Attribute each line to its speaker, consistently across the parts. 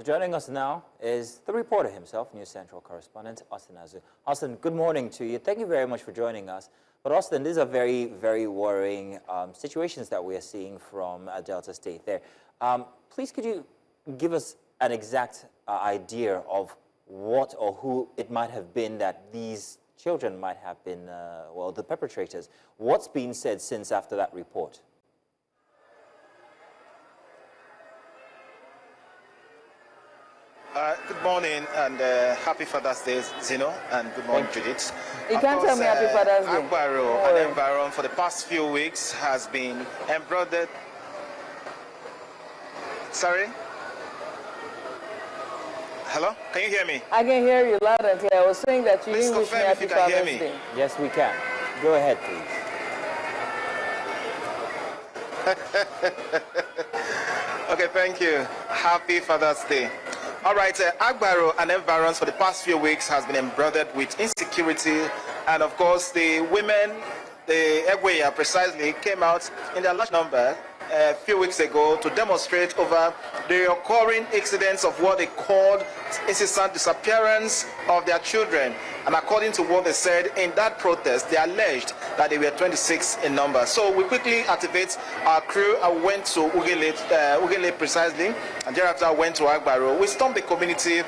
Speaker 1: Joining us now is the reporter himself, News Central correspondent Austin Azu. Austin, good morning to you. Thank you very much for joining us. But Austin, these are very, very worrying situations that we are seeing from Delta State there. Please, could you give us an exact idea of what or who it might have been that these children might have been, well, the perpetrators? What's been said since after that report?
Speaker 2: Good morning and happy Father's Day, Zeno, and good morning, Judith.
Speaker 3: You can't tell me happy Father's Day.
Speaker 2: Agborho and environment for the past few weeks has been embroidered. Sorry? Hello? Can you hear me?
Speaker 3: I can hear you loud and clear. I was saying that you
Speaker 2: Please
Speaker 3: didn't wish me
Speaker 2: confirm if
Speaker 3: happy
Speaker 2: you can hear
Speaker 3: Father's
Speaker 2: me.
Speaker 3: Day.
Speaker 1: Yes, we can. Go ahead, please.
Speaker 2: Okay, thank you. Happy Father's Day. All right, Agborho and environs for the past few weeks has been embroidered with insecurity, and of course the women, the Egbo precisely, came out in their large number a few weeks ago to demonstrate over the occurring incidents of what they called incessant disappearance of their children. And according to what they said in that protest, they alleged that they were 26 in number. So we quickly activate our crew and went to Ughelli precisely, and thereafter went to Agborho. We stormed the community,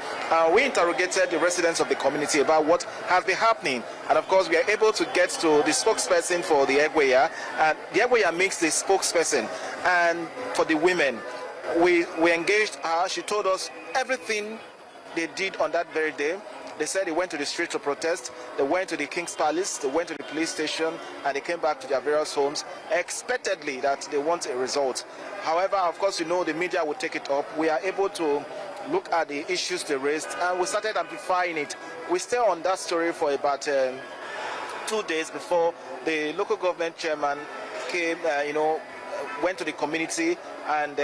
Speaker 2: we interrogated the residents of the community about what has been happening. And of course, we are able to get to the spokesperson for the Egbo, and the Egbo makes the spokesperson. And for the women, we engaged her. She told us everything they did on that very day. They said they went to the street to protest, they went to the King's Palace, they went to the police station, and they came back to their various homes, expectedly that they want a result. However, of course, you know, the media will take it up. We are able to look at the issues they raised, and we started amplifying it. We stayed on that story for about 2 days before the local government chairman came, went to the community and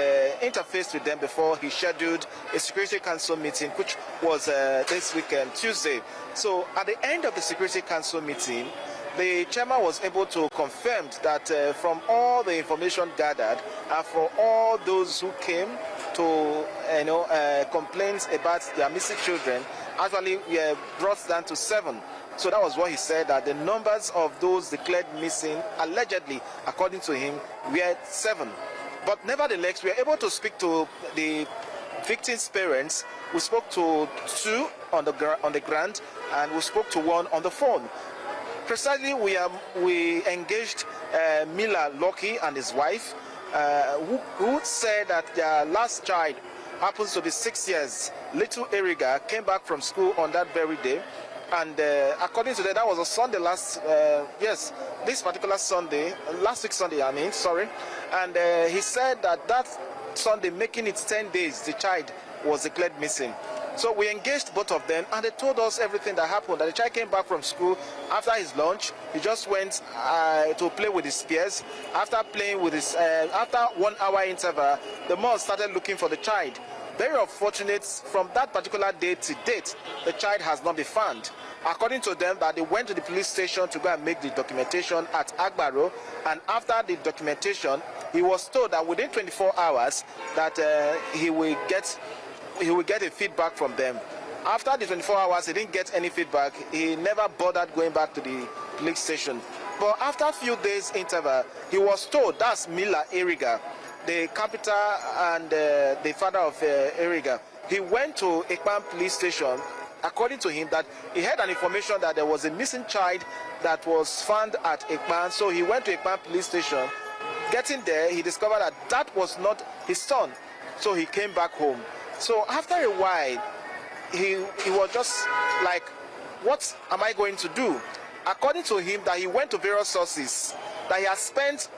Speaker 2: interfaced with them before he scheduled a Security Council meeting, which was this weekend, Tuesday. So at the end of the Security Council meeting, the chairman was able to confirm that from all the information gathered and for all those who came to complaints about their missing children, actually brought down to 7. So that was what he said, that the numbers of those declared missing, allegedly, according to him, were 7. But nevertheless, we were able to speak to the victims' parents. We spoke to 2 on the ground, and we spoke to 1 on the phone. Precisely, we engaged Mila Loki and his wife, who said that their last child happens to be 6 years. Little Eriga came back from school on that very day. And according to that was a Sunday this particular Sunday, last week Sunday, sorry. And he said that Sunday, making it 10 days, the child was declared missing. So we engaged both of them, and they told us everything that happened. That the child came back from school after his lunch. He just went to play with his peers. After playing with his, after 1 hour interval, the mom started looking for the child. Very unfortunate, from that particular day to date, the child has not been found. According to them, that they went to the police station to go and make the documentation at Agborho, and after the documentation, he was told that within 24 hours that he will get a feedback from them. After the 24 hours, he didn't get any feedback. He never bothered going back to the police station. But after a few days interval, he was told, that's Mila Eriga, the captor and the father of Eriga. He went to Ekpan police station. According to him, that he had an information that there was a missing child that was found at Ekpan. So he went to Ekpan police station. Getting there, he discovered that that was not his son. So he came back home. So after a while, he was just like, what am I going to do? According to him, that he went to various sources, that he has spent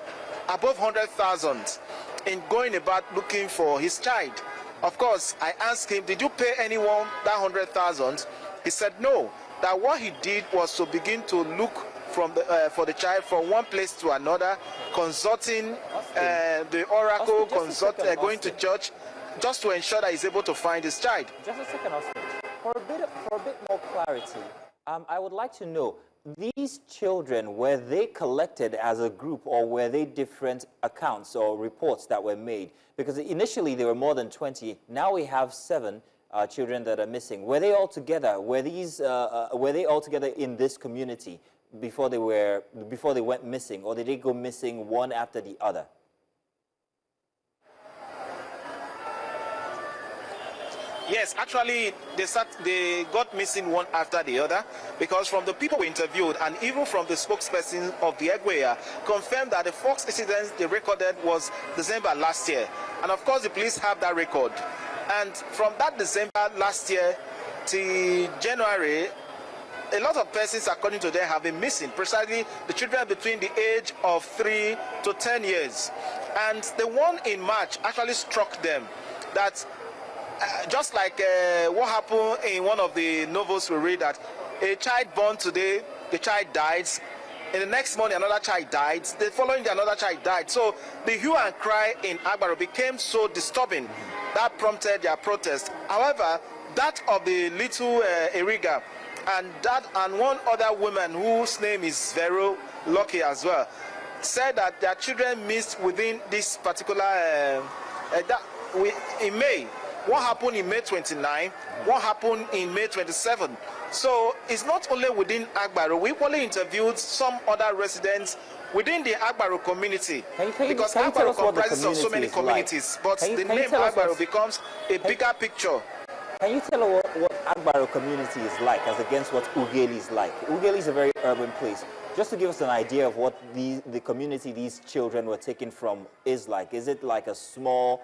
Speaker 2: above 100,000 in going about looking for his child. Of course, I asked him, did you pay anyone that 100,000? He said no, that what he did was to begin to look from for the child from one place to another, consulting the oracle, going to church, just to ensure that he's able to find his child.
Speaker 1: Just a second, Austin. For a bit more clarity, I would like to know, these children, were they collected as a group, or were they different accounts or reports that were made? Because initially there were more than 20. Now we have 7 children that are missing. Were they all together? Were they all together in this community before they went missing, or did they go missing one after the other?
Speaker 2: Yes, actually, they got missing one after the other, because from the people we interviewed and even from the spokesperson of the Agborho confirmed that the first incident they recorded was December last year. And of course, the police have that record. And from that December last year to January, a lot of persons, according to them, have been missing, precisely the children between the age of 3 to 10 years. And the one in March actually struck them that just like what happened in one of the novels we read, that a child born today, the child dies, and the next morning another child died, the following day another child died. So the hue and cry in Agborho became so disturbing that prompted their protest. However, that of the little Eriga and one other woman whose name is Jaro Egbo as well, said that their children missed within this particular in May. What happened in May 29? What happened in May 27? So it's not only within Agborho. We only interviewed some other residents within the Agborho community, because Agborho comprises of so many communities. But the name Agborho becomes a bigger picture.
Speaker 1: Can you tell us what Agborho community is like as against what Ughelli is like? Ughelli is a very urban place. Just to give us an idea of what the community these children were taken from is like. Is it like a small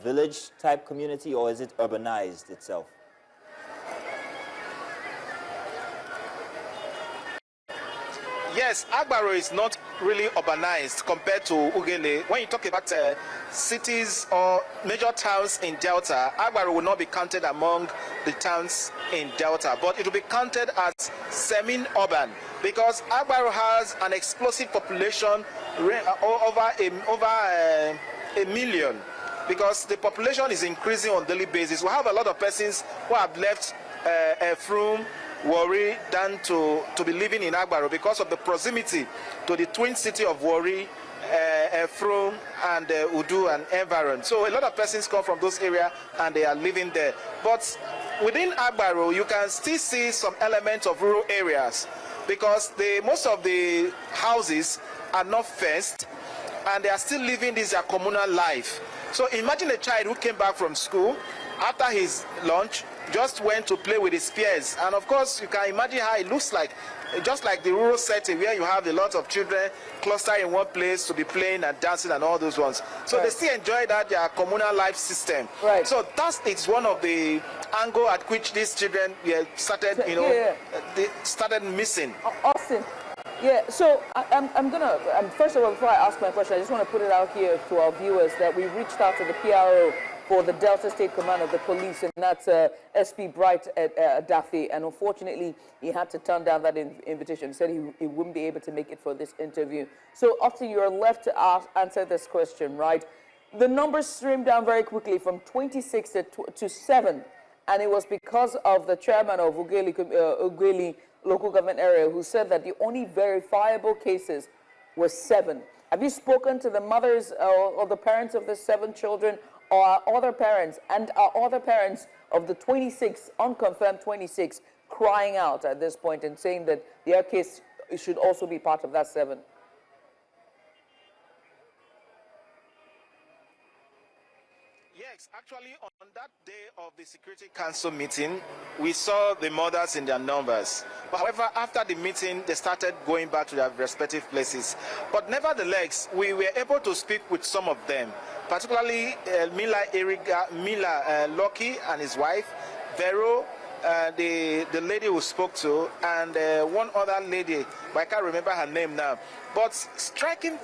Speaker 1: village type community, or is it urbanized itself?
Speaker 2: Yes, Agborho is not really urbanized compared to Ughelli. When you talk about cities or major towns in Delta, Agborho will not be counted among the towns in Delta, but it will be counted as semi-urban, because Agborho has an explosive population over a million, because the population is increasing on a daily basis. We have a lot of persons who have left Efrum, Warri, than to be living in Agborho because of the proximity to the twin city of Warri, Efrum, and Udu and environ. So a lot of persons come from those areas and they are living there. But within Agborho, you can still see some elements of rural areas, because most of the houses are not fenced and they are still living this their communal life. So imagine a child who came back from school after his lunch, just went to play with his peers, and of course you can imagine how it looks like, just like the rural setting where you have a lot of children clustered in one place to be playing and dancing and all those ones. So they still enjoy that their communal life system.
Speaker 3: Right.
Speaker 2: So it's one of the angle at which these children started, they started missing.
Speaker 3: Austin. Yeah, so I'm gonna, first of all, before I ask my question, I just want to put it out here to our viewers that we reached out to the PRO for the Delta State Command of the Police, and that's SP Bright Daffy, and unfortunately he had to turn down that invitation. He said he wouldn't be able to make it for this interview. So Austin, you're left to answer this question, right? The numbers streamed down very quickly from 26 to 7, and it was because of the chairman of Ughelli local government area who said that the only verifiable cases were 7. Have you spoken to the mothers or the parents of the 7 children, or are other parents, and are other parents of the 26, unconfirmed 26, crying out at this point and saying that their case should also be part of that 7?
Speaker 2: Yes, actually on that day of the Security Council meeting, we saw the mothers in their numbers. But however, after the meeting, they started going back to their respective places. But nevertheless, we were able to speak with some of them, particularly Mila Loki and his wife, Vero, the lady who spoke to, and one other lady but I can't remember her name now. But striking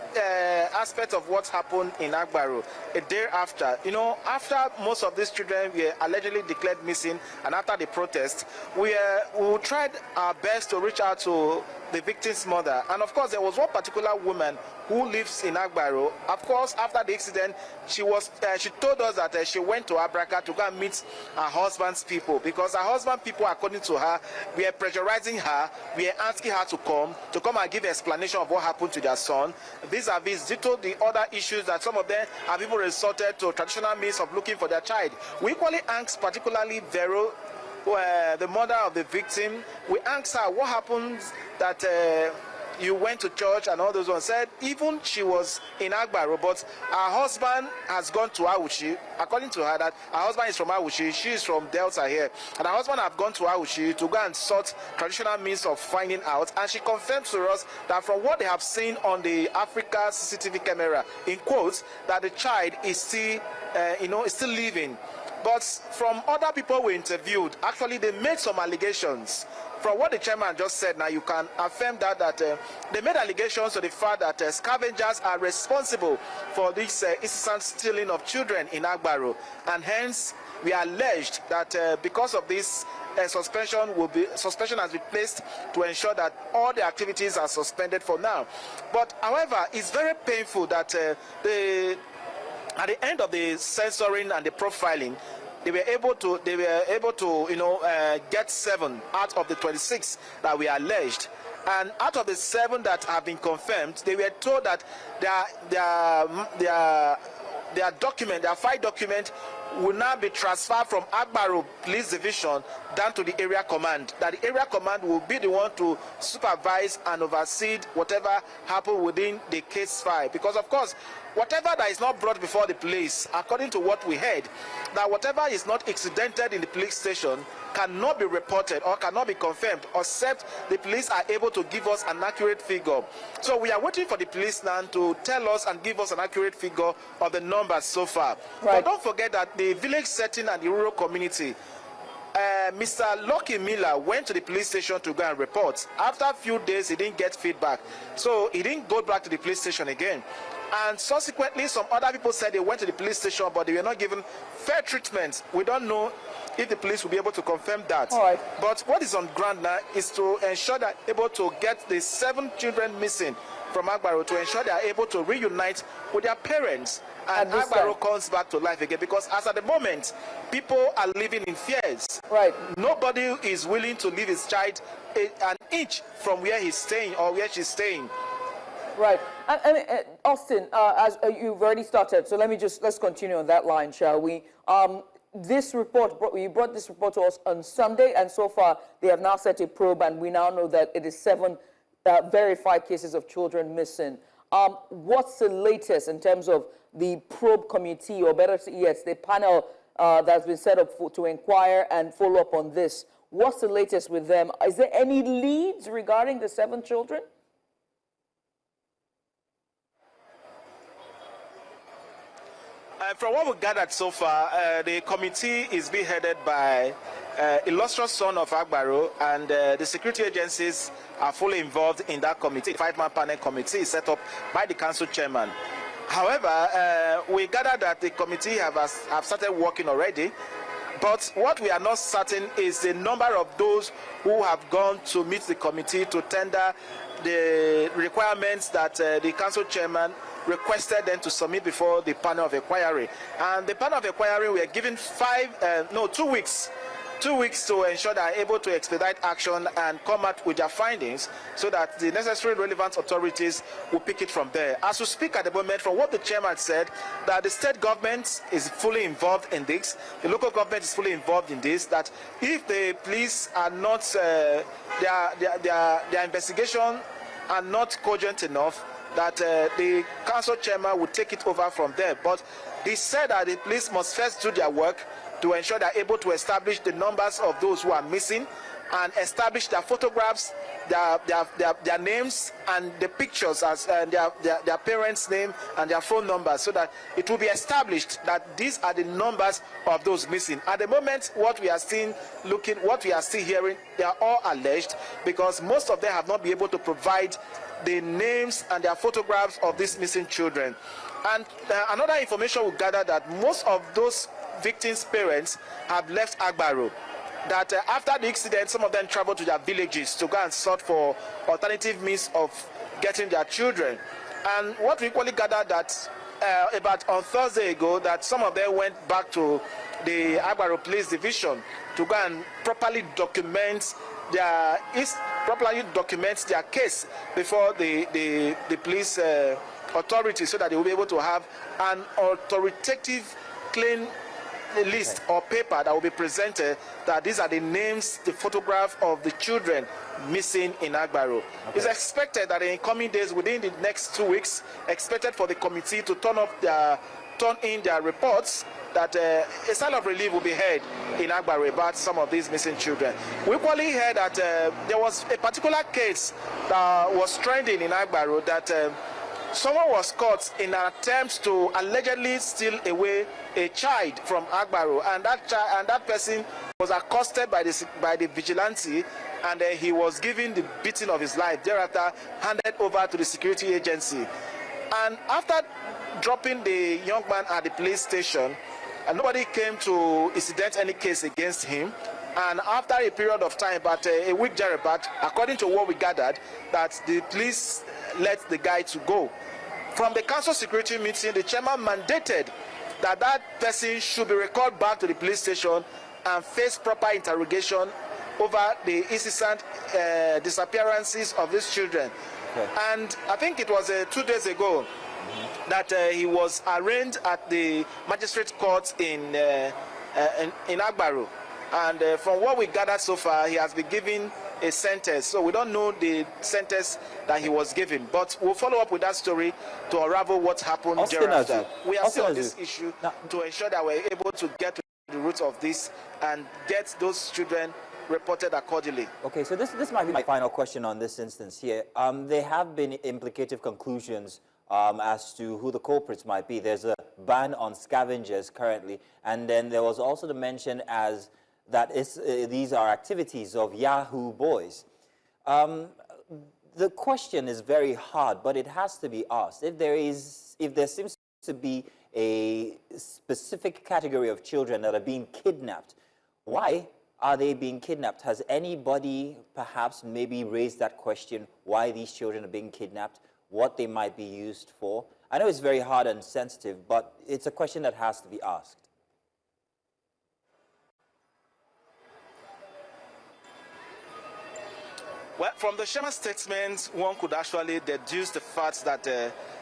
Speaker 2: aspect of what happened in Agborho a day after, after most of these children were allegedly declared missing, and after the protest, we tried our best to reach out to the victim's mother. And of course, there was one particular woman who lives in Agborho. Of course, after the incident, she told us that she went to Abraka to go and meet her husband's people, because her husband's people, according to her, were pressurizing her, were asking her to come and give explanation of what happened to their son. Vis-a-vis due the other issues that some of them have even resorted to traditional means of looking for their child. We equally asked particularly Vero, the mother of the victim, we asked her what happens that you went to church and all those ones. Said even she was in Agborho, but her husband has gone to Awushi. According to her, that her husband is from Awushi, she is from Delta here, and her husband have gone to Awushi to go and sort traditional means of finding out. And she confirmed to us that from what they have seen on the Africa CCTV camera, in quotes, that the child is still, is still living. But from other people we interviewed, actually they made some allegations. From what the chairman just said, now you can affirm that they made allegations to the fact that scavengers are responsible for this incessant stealing of children in Agborho, and hence we alleged that because of this suspension has been placed to ensure that all the activities are suspended for now. But however, it's very painful that at the end of the censoring and the profiling, they were able to get 7 out of the 26 that we alleged, and out of the 7 that have been confirmed, they were told that their file document will now be transferred from Agborho Police Division down to the area command. That the area command will be the one to supervise and oversee whatever happened within the case file. Because of course, whatever that is not brought before the police, according to what we heard, that whatever is not incidented in the police station cannot be reported or cannot be confirmed except the police are able to give us an accurate figure. So we are waiting for the police now to tell us and give us an accurate figure of the numbers so far.
Speaker 3: Right.
Speaker 2: But don't forget that the village setting and the rural community, Mr. Lucky Miller went to the police station to go and report. After a few days, he didn't get feedback, so he didn't go back to the police station again. And subsequently, some other people said they went to the police station, but they were not given fair treatment. We don't know if the police will be able to confirm that.
Speaker 3: All right.
Speaker 2: But what is on ground now is to ensure that able to get the 7 children missing from Agborho, to ensure they are able to reunite with their parents, and Agborho comes back to life again. Because as at the moment, people are living in fears.
Speaker 3: Right.
Speaker 2: Nobody is willing to leave his child an inch from where he's staying or where she's staying.
Speaker 3: Right. And Austin, as you've already started, so let's continue on that line, shall we? This report, you brought this report to us on Sunday, and so far they have now set a probe, and we now know that it is 7 verified cases of children missing. What's the latest in terms of the probe committee, or better yet, the panel that's been set up to inquire and follow up on this? What's the latest with them? Is there any leads regarding the 7 children?
Speaker 2: From what we gathered so far, the committee is being headed by illustrious son of Agborho, and the security agencies are fully involved in that committee. The 5-man panel committee is set up by the council chairman. However, we gathered that the committee have started working already, but what we are not certain is the number of those who have gone to meet the committee to tender the requirements that the council chairman requested them to submit before the panel of inquiry. And the panel of inquiry were given 2 weeks. 2 weeks to ensure they are able to expedite action and come out with their findings, so that the necessary relevant authorities will pick it from there. As we speak at the moment, from what the chairman said, that the state government is fully involved in this, the local government is fully involved in this, that if the police are not, their investigation are not cogent enough, that the council chairman will take it over from there. But he said that the police must first do their work to ensure they are able to establish the numbers of those who are missing, and establish their photographs, their names, and the pictures as their parents' name and their phone numbers, so that it will be established that these are the numbers of those missing. At the moment, what we are still hearing, they are all alleged, because most of them have not been able to provide the names and their photographs of these missing children. And another information we gathered, that most of those victims' parents have left Agborho. That after the incident, some of them traveled to their villages to go and sort for alternative means of getting their children. And what we equally gathered, that about on Thursday ago, that some of them went back to the Agborho Police Division to go and properly document their case before the police authorities, so that they will be able to have an authoritative clean list or paper that will be presented, that these are the names, the photograph of the children missing in Agborho. It's expected that in coming days, within the next 2 weeks, expected for the committee to turn in their reports, that a sign of relief will be heard in Agborho about some of these missing children. We equally heard that there was a particular case that was trending in Agborho, that someone was caught in an attempt to allegedly steal away a child from Agborho, and that person was accosted by the vigilante, and he was given the beating of his life. Thereafter, handed over to the security agency. And after dropping the young man at the police station, and nobody came to incident any case against him. And after a period of time, about a week thereabout, according to what we gathered, that the police let the guy to go. From the council security meeting, the chairman mandated that person should be recalled back to the police station and face proper interrogation over the incessant disappearances of these children. And I think it was 2 days ago that he was arraigned at the magistrate court in Agborho. And from what we gathered so far, he has been given a sentence. So we don't know the sentence that he was given, but we'll follow up with that story to unravel what happened thereafter. We are still on this issue to ensure that we're able to get to the root of this and get those children reported accordingly.
Speaker 1: Okay, so this might be my final question on this instance here. There have been implicative conclusions as to who the culprits might be. There's a ban on scavengers currently, and then there was also the mention as that these are activities of Yahoo boys. The question is very hard, but it has to be asked. If there seems to be a specific category of children that are being kidnapped, why are they being kidnapped? Has anybody perhaps maybe raised that question, why these children are being kidnapped, what they might be used for? I know it's very hard and sensitive, but it's a question that has to be asked.
Speaker 2: Well, from the chairman's statement, one could actually deduce the fact that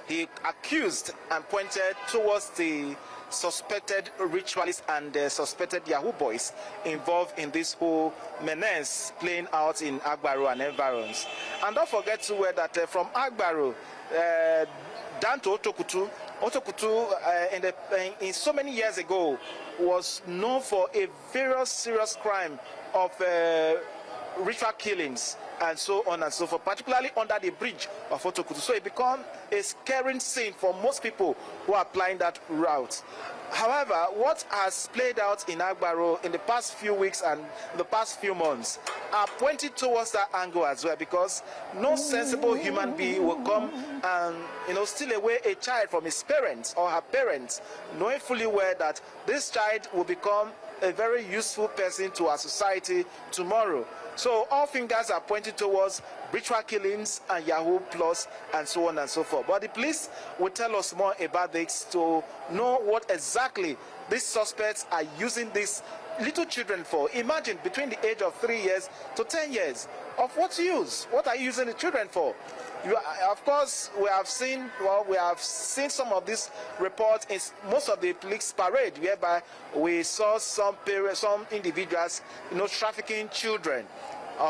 Speaker 2: he accused and pointed towards the suspected ritualists and suspected Yahoo boys involved in this whole menace playing out in Agborho and environs. And don't forget to that from Agborho down to Otokutu, in so many years ago was known for a very serious crime of ritual killings and so on and so forth, particularly under the bridge of Otokutu. So it became a scaring scene for most people who are applying that route. However, what has played out in Agborho in the past few weeks and the past few months are pointed towards that angle as well, because no sensible human being will come and steal away a child from his parents or her parents, knowing fully well that this child will become a very useful person to our society tomorrow. So all fingers are pointed towards ritual killings and Yahoo Plus and so on and so forth. But the police will tell us more about this to know what exactly these suspects are using these little children for. Imagine between the age of 3 years to 10 years. Of what use? What are you using the children for? Of course, we have seen some of these reports in most of the police parade, whereby we saw some parents, some individuals, trafficking children.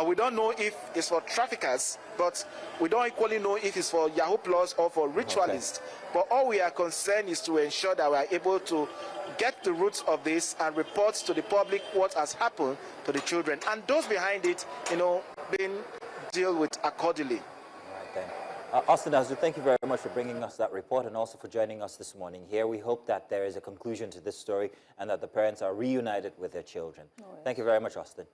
Speaker 2: We don't know if it's for traffickers, but we don't equally know if it's for Yahoo Plus or for ritualists. Okay. But all we are concerned is to ensure that we are able to get the roots of this and report to the public what has happened to the children, and those behind it, being dealt with accordingly.
Speaker 1: Right then. Austin Azu, thank you very much for bringing us that report and also for joining us this morning here. We hope that there is a conclusion to this story and that the parents are reunited with their children. Thank you very much, Austin.